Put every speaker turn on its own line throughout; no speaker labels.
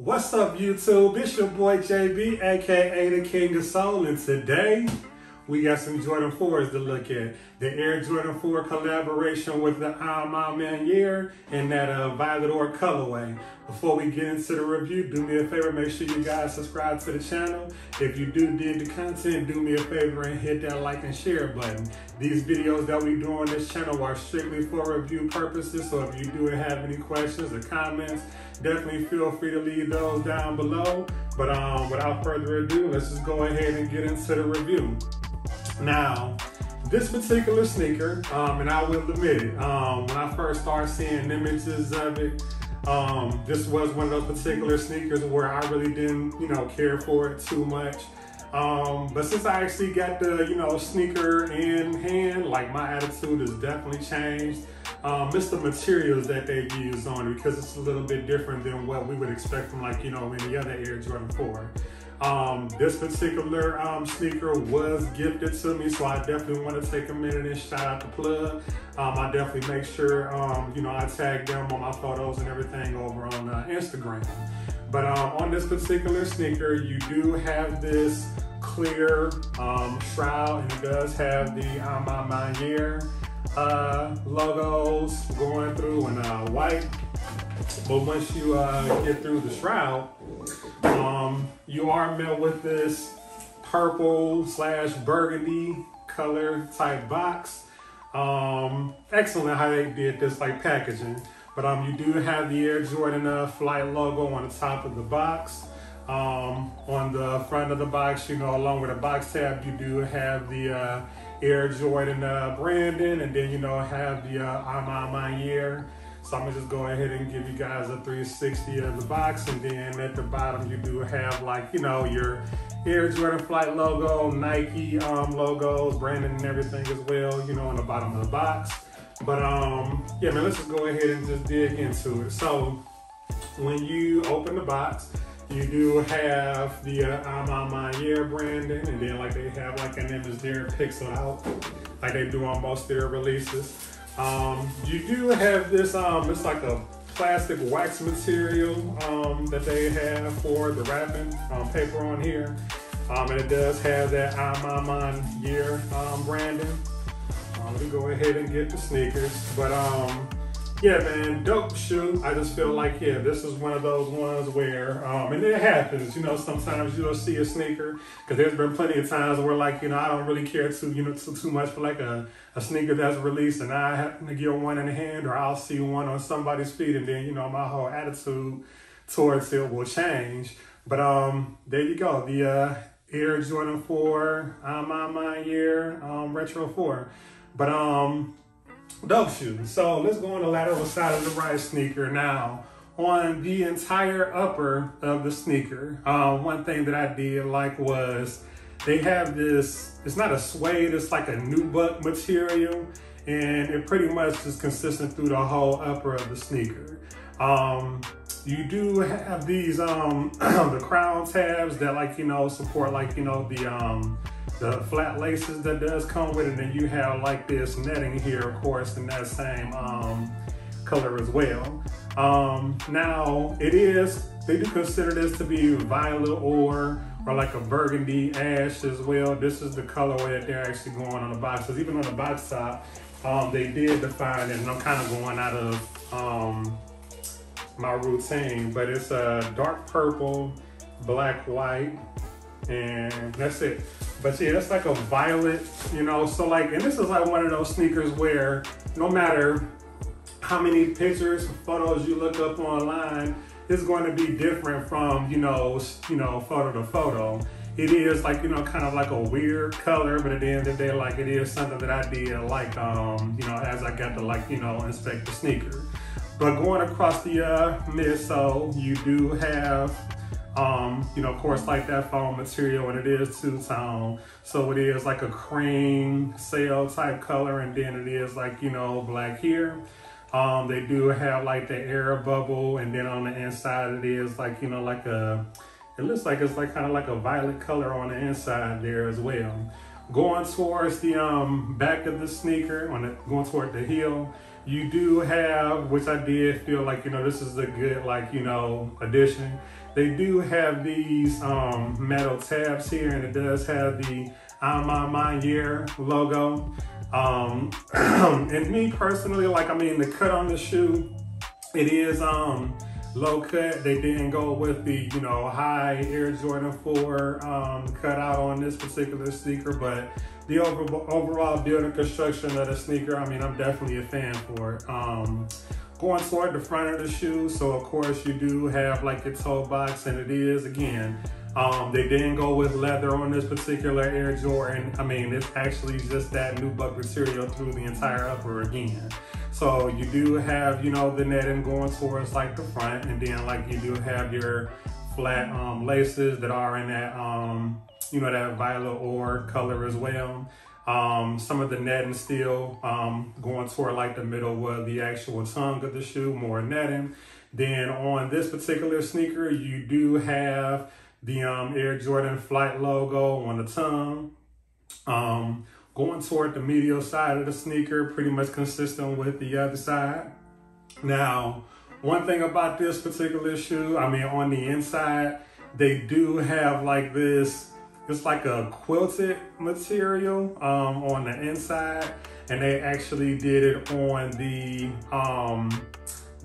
What's up, YouTube? It's your boy JB, aka the King of Soul, and today we got some Jordan 4s to look at. The Air Jordan 4 collaboration with the A Ma Maniére and that violet or colorway. Before we get into the review, do me a favor, make sure you guys subscribe to the channel. If you do dig the content, do me a favor and hit that like and share button. These videos that we do on this channel are strictly for review purposes, so if you do have any questions or comments, definitely feel free to leave those down below. But without further ado, let's just go ahead and get into the review. Now, this particular sneaker, and I will admit it, when I first started seeing images of it, this was one of those particular sneakers where I really didn't, care for it too much. But since I actually got the, sneaker in hand, like my attitude has definitely changed. It's the materials that they use on it, because it's a little bit different than what we would expect from any other Air Jordan 4. This particular sneaker was gifted to me, so I definitely want to take a minute and shout out the plug. I definitely make sure, I tag them on my photos and everything over on Instagram. But on this particular sneaker, you do have this clear shroud, and it does have the A Ma Maniére logos going through in white. But once you get through the shroud, you are met with this purple/burgundy color type box. Excellent how they did this packaging. But you do have the Air Jordan Flight logo on the top of the box. On the front of the box, along with the box tab, you do have the Air Jordan branding, and then have the A Ma Maniére. So I'm gonna just go ahead and give you guys a 360 of the box, and then at the bottom you do have your Air Jordan Flight logo, Nike logos, branding and everything as well, on the bottom of the box. But yeah, man, let's just go ahead and just dig into it. So when you open the box, you do have the A Ma Maniére branding, and then they have an image there pixeled out, like they do on most of their releases. You do have this, it's like a plastic wax material that they have for the wrapping paper on here. And it does have that A Ma Maniére branding. Let me go ahead and get the sneakers. But yeah, man, dope shoe. I just feel like, yeah, this is one of those ones where, and it happens, sometimes you'll see a sneaker, because there's been plenty of times where I don't really care too much for a sneaker that's released, and I happen to get one in the hand, or I'll see one on somebody's feet, and then, my whole attitude towards it will change. But there you go, the Air Jordan 4 A Ma Maniére Retro 4. But dope shoe. So let's go on the lateral side of the right sneaker now. On the entire upper of the sneaker, one thing that I did like was they have this, it's not a suede, it's like a nubuck material, and it pretty much is consistent through the whole upper of the sneaker. You do have these the crown tabs that support the flat laces that does come with it, and you have this netting here, of course, in that same color as well. Now they do consider this to be violet or a burgundy ash as well. This is the colorway that they're actually going on the box, because even on the box top, they did define it, and I'm kind of going out of my routine, but it's a dark purple, black, white, and that's it. But yeah, it's a violet, so and this is one of those sneakers where no matter how many pictures, photos you look up online, it's going to be different from, photo to photo. It is kind of a weird color, but at the end of the day, it is something that I did as I got to inspect the sneaker. But going across the midsole, you do have of course, that foam material, and it is two-tone. So it is a cream sail type color, and then it is black here. They do have the air bubble, and then on the inside it is it looks like it's kind of a violet color on the inside there as well. Going towards the back of the sneaker, going toward the heel, you do have, which I did feel like, you know, this is a good, like, you know, addition. They do have these metal tabs here, and it does have the A Ma Maniére logo. And me personally, like, I mean, the cut on the shoe, it is low cut. They didn't go with the, you know, high Air Jordan 4 cutout on this particular sneaker, but the overall build and construction of the sneaker, I mean, I'm definitely a fan for it. Going toward the front of the shoe, so of course you do have like your toe box, and it is, again, they didn't go with leather on this particular Air Jordan. I mean, it's actually just that nubuck material through the entire upper again. So you do have, you know, the netting going towards like the front, and then like you do have your flat laces that are in that, you know, that violet ore color as well. Some of the netting still going toward like the middle of the actual tongue of the shoe, more netting. Then on this particular sneaker, you do have the Air Jordan Flight logo on the tongue. Going toward the medial side of the sneaker, pretty much consistent with the other side. Now, one thing about this particular shoe, I mean, on the inside, they do have like this, it's like a quilted material on the inside, and they actually did it on the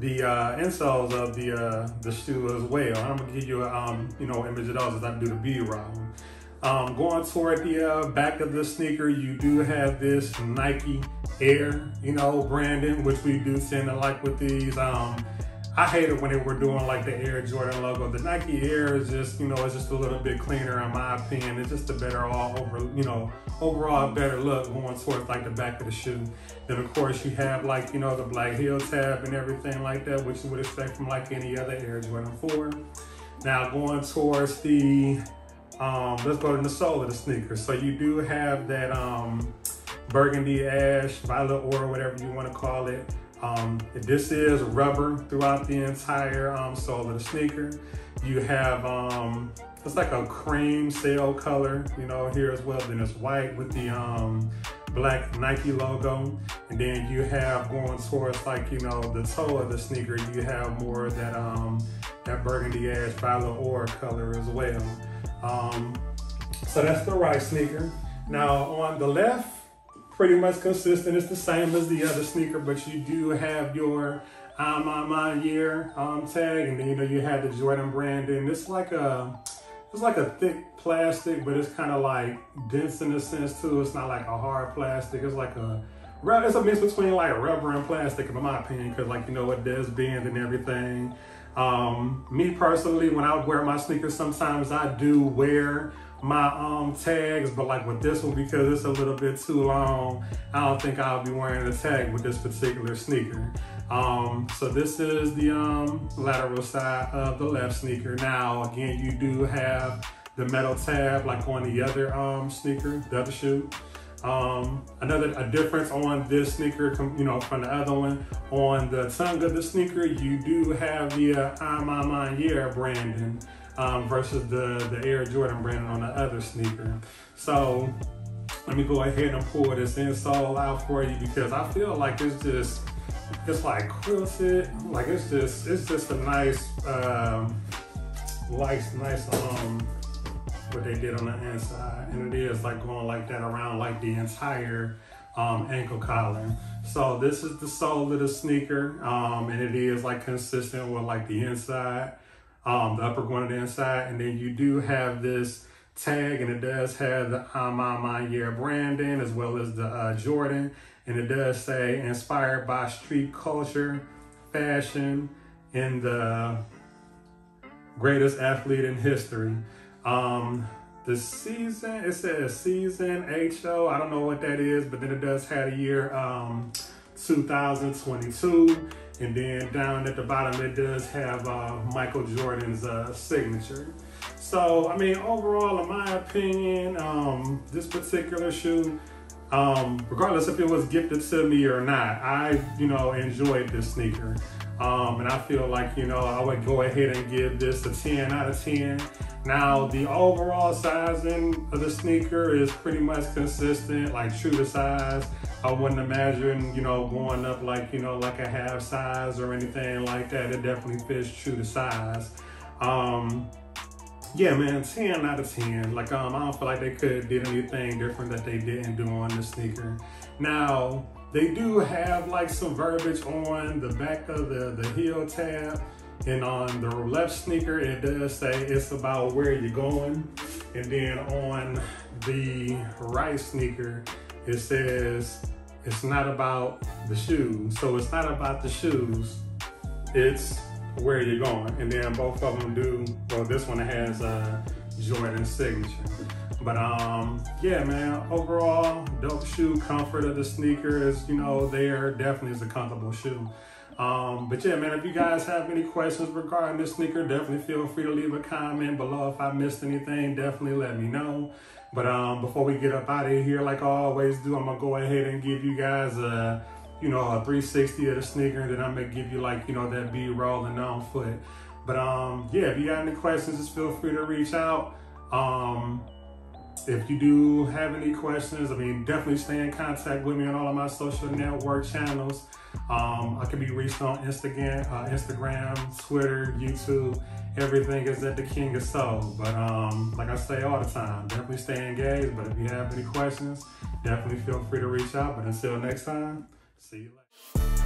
insoles of the shoe as well. I'm gonna give you a you know, image of those as I do the B-roll. Going toward the back of the sneaker, you do have this Nike Air, you know, branding, which we do tend to like with these. I hate it when they were doing like the Air Jordan logo. The Nike Air is just, you know, it's just a little bit cleaner in my opinion. It's just a better overall better look going towards like the back of the shoe. Then of course you have like, you know, the black heel tab and everything like that, which you would expect from like any other Air Jordan 4. Now going towards the, let's go to the sole of the sneaker. So you do have that burgundy ash, violet ore, whatever you want to call it. This is rubber throughout the entire sole of the sneaker. You have, it's like a cream sail color, you know, here as well. Then it's white with the black Nike logo. And then you have going towards like, you know, the toe of the sneaker, you have more of that, that burgundy ash violet ore color as well. So that's the right sneaker. Now on the left, pretty much consistent. It's the same as the other sneaker, but you do have your A Ma Maniére tag, and then, you know, you have the Jordan branding. It's like a thick plastic, but it's kind of like dense in a sense too. It's not like a hard plastic. It's like it's a mix between like rubber and plastic, in my opinion, because like, you know, it does bend and everything. Me personally, when I wear my sneakers, sometimes I do wear my tags, but like with this one, because it's a little bit too long, I don't think I'll be wearing a tag with this particular sneaker. So this is the lateral side of the left sneaker. Now again, you do have the metal tab like on the other sneaker, the other shoe. A difference on this sneaker, you know, from the other one, on the tongue of the sneaker, you do have the A Ma Maniére branding versus the Air Jordan branding on the other sneaker. So let me go ahead and pull this insole out for you, because I feel like it's like quilted, like it's just a nice what they did on the inside, and it is like going like that around like the entire ankle collar. So this is the sole of the sneaker, and it is like consistent with like the inside, the upper going to the inside, and then you do have this tag, and it does have the A Ma Maniére branding as well as the Jordan, and it does say inspired by street culture, fashion, and the greatest athlete in history. The season, it says season HO, I don't know what that is, but then it does have a year 2022, and then down at the bottom it does have Michael Jordan's signature. So I mean, overall, in my opinion, this particular shoe, regardless if it was gifted to me or not, I enjoyed this sneaker. And I feel like, I would go ahead and give this a 10 out of 10. Now, the overall sizing of the sneaker is pretty much consistent, like true to size. I wouldn't imagine, you know, going up like, you know, like a half size or anything like that. It definitely fits true to size. Yeah, man, 10 out of 10. Like, I don't feel like they could have did anything different that they didn't do on the sneaker. Now, they do have like some verbiage on the back of the heel tab, and on the left sneaker, it does say it's about where you're going. And then on the right sneaker, it says it's not about the shoes. So it's not about the shoes, it's where you're going. And then both of them do, well, this one has a Jordan signature. But yeah, man, overall, dope shoe. Comfort of the sneaker is, you know, there definitely is a comfortable shoe. But yeah, man, if you guys have any questions regarding this sneaker, definitely feel free to leave a comment below. If I missed anything, definitely let me know. But before we get up out of here, like I always do, I'm gonna go ahead and give you guys a, you know, a 360 of the sneaker, and then I'm gonna give you like, you know, that B-roll and on foot. But yeah, if you got any questions, just feel free to reach out. If you do have any questions, I mean, definitely stay in contact with me on all of my social network channels. I can be reached on Instagram, Twitter, YouTube. Everything is at the King of Soul. But like I say all the time, definitely stay engaged. But if you have any questions, definitely feel free to reach out. But until next time, see you later.